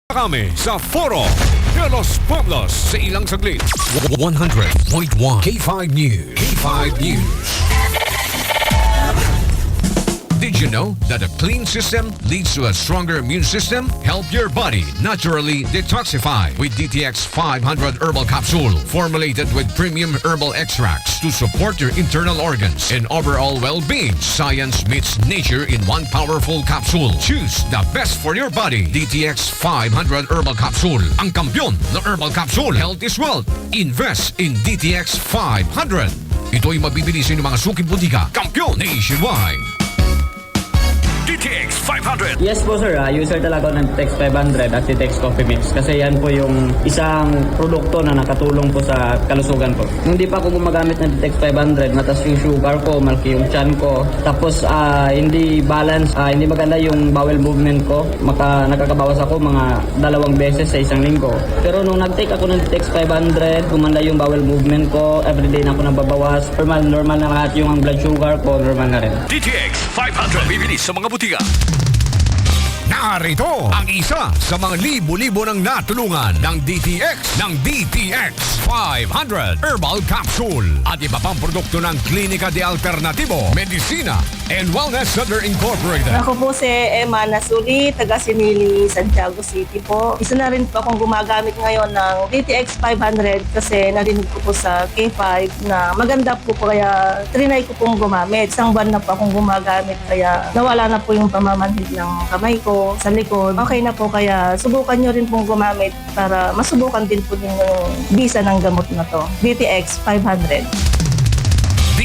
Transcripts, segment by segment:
Kami sa Foro de los Pueblos sa ilang saglit. 100.1 K5 News. K5 News. Did you know that a clean system leads to a stronger immune system? Help your body naturally detoxify with DTX 500 Herbal Capsule, formulated with premium herbal extracts to support your internal organs and overall well-being. Science meets nature in one powerful capsule. Choose the best for your body. DTX 500 Herbal Capsule. Ang kampiyon ng Herbal Capsule. Health is wealth. Invest in DTX 500. Ito ay mabibili sa inyong mga suking butika. Kampiyon nationwide. DTX 500. Yes po sir, user talaga ako ng DTX 500 at DTX Coffee Mix kasi yan po yung isang produkto na nakatulong po sa kalusugan ko. Nung di pa ako gumagamit ng DTX 500, mataas yung sugar ko, malaki yung chan ko, tapos hindi balance, hindi maganda yung bowel movement ko, nakakabawas ako mga 2 beses sa isang linggo. Pero nung nag-take ako ng DTX 500, gumanda yung bowel movement ko, everyday na ako nababawas, normal na lahat yung blood sugar ko, normal na rin. DTX 500 bibili sa mga butika. Narito ang isa sa mga libo-libo ng natulungan ng DTX 500 Herbal Capsule at iba pang produkto ng Klinika de Alternativo, Medicina and Wellness Center Incorporated. Ako po si Emma Nasuli, taga Sinili, Santiago City po. Isa na rin po akong gumagamit ngayon ng DTX 500 kasi narinig ko po sa K5 na maganda po kaya trinay ko pong gumamit. Isang buwan na po akong gumagamit kaya nawala na po yung pamamanhid ng kamay ko sa likod. Okay na po kaya subukan nyo rin pong gumamit para masubukan din po din yung bisa ng gamot na to. DTX 500.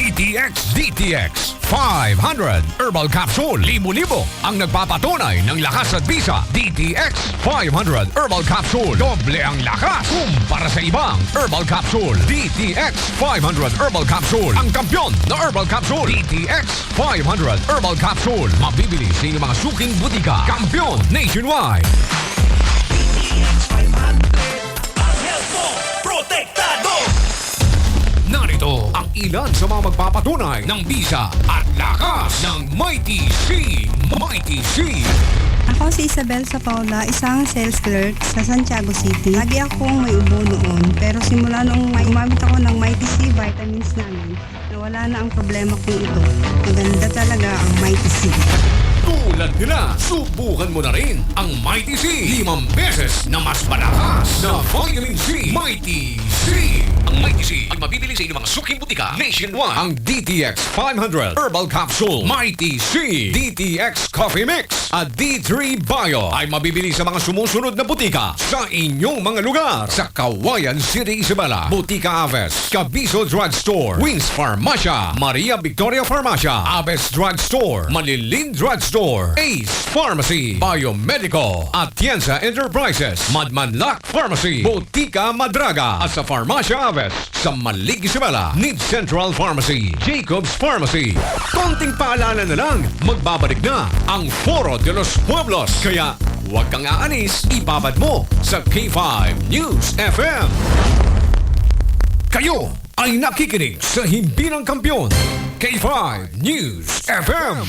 DTX 500 Herbal Capsule. Libo-libo ang nagpapatunay ng lakas at bisa. DTX 500 Herbal Capsule. Doble ang lakas kumpara sa ibang Herbal Capsule. DTX 500 Herbal Capsule. Ang kampyon na Herbal Capsule. DTX 500 Herbal Capsule. Mabibili sa inyong mga suking butika. Kampyon nationwide. DTX 500 ang health mo protektado. Narito ang ilan sa mga magpapatunay ng bisa at lakas ng Mighty C. Mighty C. Ako si Isabel Sapaula, isang sales clerk sa Santiago City. Lagi akong may ubo noon, pero simula nung gumamit ako ng Mighty C vitamins namin, nawala na ang problema kong ito. Maganda talaga ang Mighty C. Tulad nila, subukan mo na rin ang Mighty C. 5 beses na mas malakas na Vitamin C. Mighty C. Ang Mighty C ay mabibili sa inyong mga suking butika nationwide. Ang DTX 500 Herbal Capsule, Mighty C, DTX Coffee Mix at D3 Bio ay mabibili sa mga sumusunod na butika sa inyong mga lugar. Sa Kawayan City, Isabela, Butika Aves, Cabiso Drug Store, Wings Pharmacia, Maria Victoria Pharmacia, Aves Drug Store, Malilin Drug Store, Ace Pharmacy, Biomedical, Atienza Enterprises, Madmanlac Pharmacy, Butika Madraga at sa Pharmacia Aves, sa Malig Isabela, Need Central Pharmacy, Jacobs Pharmacy. Konting paalala na lang, magbabalik na ang Foro de los Pueblos. Kaya huwag kang aalis, ibabad mo sa K5 News FM. Kayo ay nakikinig sa Himpinang Kampiyon, K5 News FM.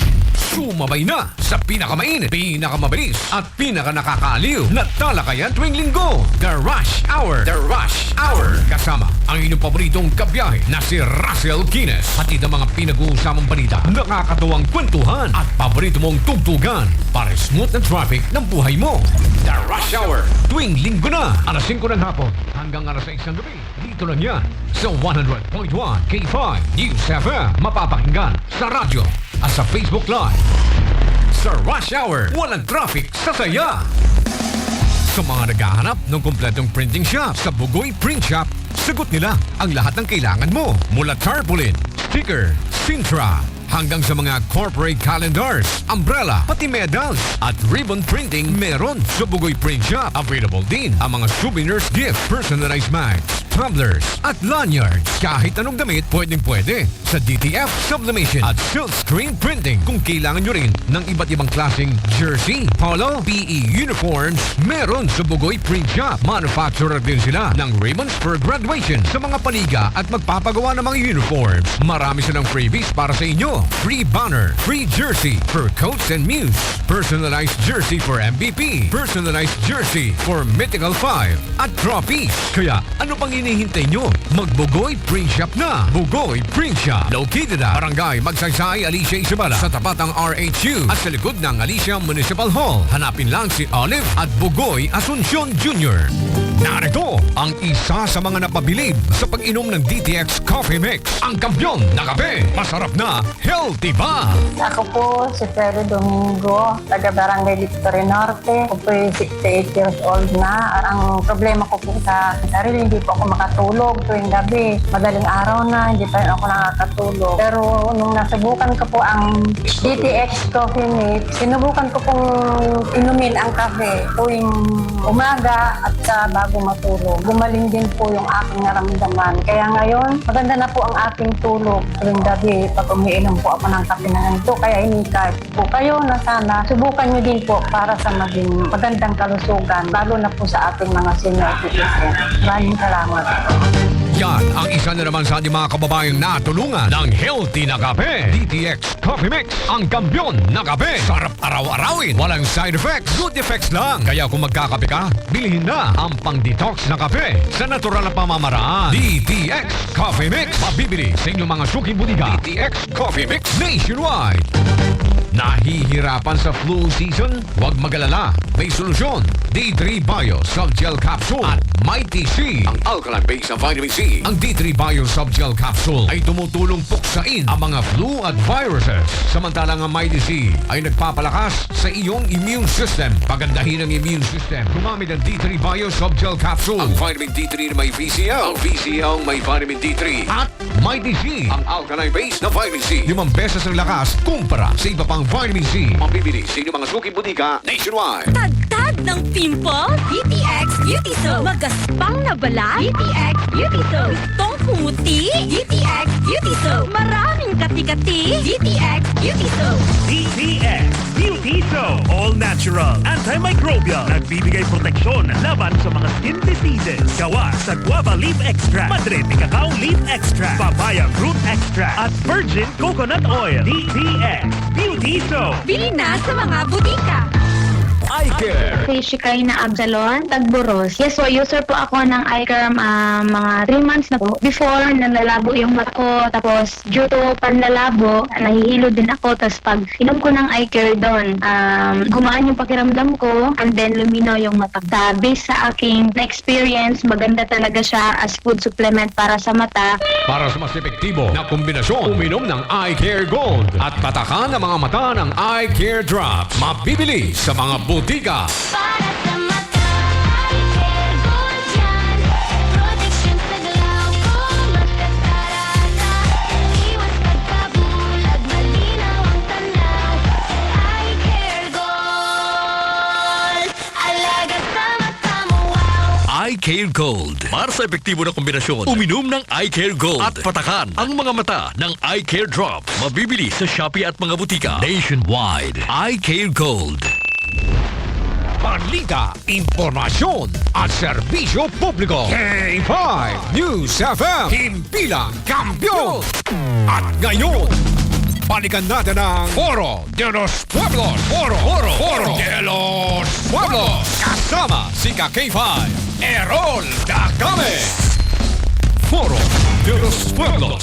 Sumabay na sa pinakamainit, pinakamabilis at pinakanakakaliw na talakayan tuwing linggo. The Rush Hour. The Rush Hour. Kasama ang inyong paboritong kabiyahe na si Russell Kines. Hatid ang mga pinag-uusamang balita, nakakatuwang kwentuhan at paborito mong tugtugan para smooth na traffic ng buhay mo. The Rush Hour. Tuwing linggo na, alas 5 ng hapon hanggang alas 6 ng gabi. Dito lang yan sa 100.1 K5 News FM. Mapapakinggan sa radyo at sa Facebook Live. Sa Rush Hour, walang traffic sa saya. Sa mga naghahanap ng kompletong printing shop sa Bugoy Print Shop, sagot nila ang lahat ng kailangan mo. Mula tarpaulin, sticker, Sintra, hanggang sa mga corporate calendars, umbrella, pati medals at ribbon printing meron sa Bugoy Print Shop. Available din ang mga souvenirs gift, personalized mags, tumblers at lanyards. Kahit anong damit, pwedeng-pwede sa DTF Sublimation at silk screen printing. Kung kailangan nyo rin ng iba't ibang klaseng jersey, polo, PE uniforms, meron sa Bugoy Print Shop. Manufacturer din sila ng ribbons for graduation sa mga paniga at magpapagawa ng mga uniforms. Marami silang freebies para sa inyo. free banner, free jersey for Coach and Muse, personalized jersey for MVP, personalized jersey for Mythical 5 at trophies. Kaya ano pang hinihintay nyo? Mag-Bugoy Print Shop na. Bugoy Print Shop. Located at Barangay Magsaysay, Alicia Isabela sa tapat ng RHU at sa likod ng Alicia Municipal Hall. Hanapin lang si Olive at Bugoy Asuncion Jr. Narito ang isa sa mga napabilib sa pag-inom ng DTX Coffee Mix. Ang kampyon na kape. Masarap na, healthy ba? Ako po si Freddy Domingo, taga Barangay Victoria Norte. Ako po 68 years old na. Ang problema ko po sa sarili, hindi po ako makatulog tuwing gabi. Madaling araw na, hindi pa rin ako nakakatulog. Pero nung nasubukan ko po ang DTX Coffee Mix, sinubukan ko pong inumin ang kape tuwing umaga at sa bago matulog. Gumaling din po yung aking naramdaman. Kaya ngayon, maganda na po ang aking tulog tuwing gabi pag umiinom po ako ng kape na ganito. Kaya inikart po kayo na sana subukan nyo din po para sa maging magandang kalusugan, lalo na po sa ating mga senior citizen. Maraming salamat. Yan ang isa na naman sa ating mga kababayang natulungan ng healthy na kape. DTX Coffee Mix, ang kampyon na kape. Sarap araw-arawin, walang side effects, good effects lang. Kaya kung magkakape ka, bilhin na ang pang-detox na kape sa natural na pamamaraan. DTX Coffee Mix, mabibili sa inyong mga suking butika. DTX Coffee Mix nationwide. Nahihirapan sa flu season? Huwag magalala, may solusyon. D3 Bio Subgel Capsule at Mighty C, ang alkaline base ng vitamin C. Ang D3 Bio Subgel Capsule ay tumutulong puksain ang mga flu at viruses. Samantalang ang Mighty C ay nagpapalakas sa iyong immune system. Pagandahin ang immune system. Gumamit ng D3 Bio Subgel Capsule. Ang vitamin D3 na may VCL. Ang VCL may vitamin D3. At Mighty C, ang alkaline base na vitamin C. 5 beses ang lakas kumpara sa iba pang vitamin C. Mabibili sa inyong mga suking butika nationwide. Tagtag ng pimple, DTX Beauty Soap. Magaspang na balat, DTX Beauty Soap. Gustong pumuti, DTX Beauty Soap. Maraming kati-kati, DTX Beauty Soap. DTX Beauty Soap. All natural, antimicrobial. Nagbibigay proteksyon laban sa mga skin diseases. Gawa sa guava leaf extract, Madrid de cacao leaf extract, papaya fruit extract, at virgin coconut oil. DTX Beauty Soap. Bili na sa mga butika. Eye Care. Si Shikaina Absalon, Tagburos. Yes po, user po ako ng iCare mga 3 months na po. Before, nalalabo yung mata ko. Tapos, due to panlalabo, nahihilo din ako. Tapos, pag inom ko ng iCare doon, gumaan yung pakiramdam ko. And then, luminaw yung mata. Based sa aking na-experience, maganda talaga siya as food supplement para sa mata. Para sa mas epektibo na kombinasyon, uminom ng Eye Care Gold at patakan ang mga mata ng Eye Care Drops. Mabibili sa mga butika. Para sa mata, ay care gold yan. Protection sa galaw ko, magkatarata. Iwas pagkabulag, malinaw ang tanaw. Ay care gold, alaga sa mata mo, wow. Eye Care Gold. Para sa epektibo na kombinasyon, uminom ng Eye Care Gold at patakan ang mga mata ng Eye Care Drops. Mabibili sa Shopee at mga butika nationwide. Eye Care Gold. Balita, impormasyon at serbisyo publiko. K5 News FM, himpilang kampiyon. At ngayon, balikan natin ang Foro de los Pueblos. Foro de los Pueblos. Kasama si K5, Errol Dagame. Foro de los Pueblos.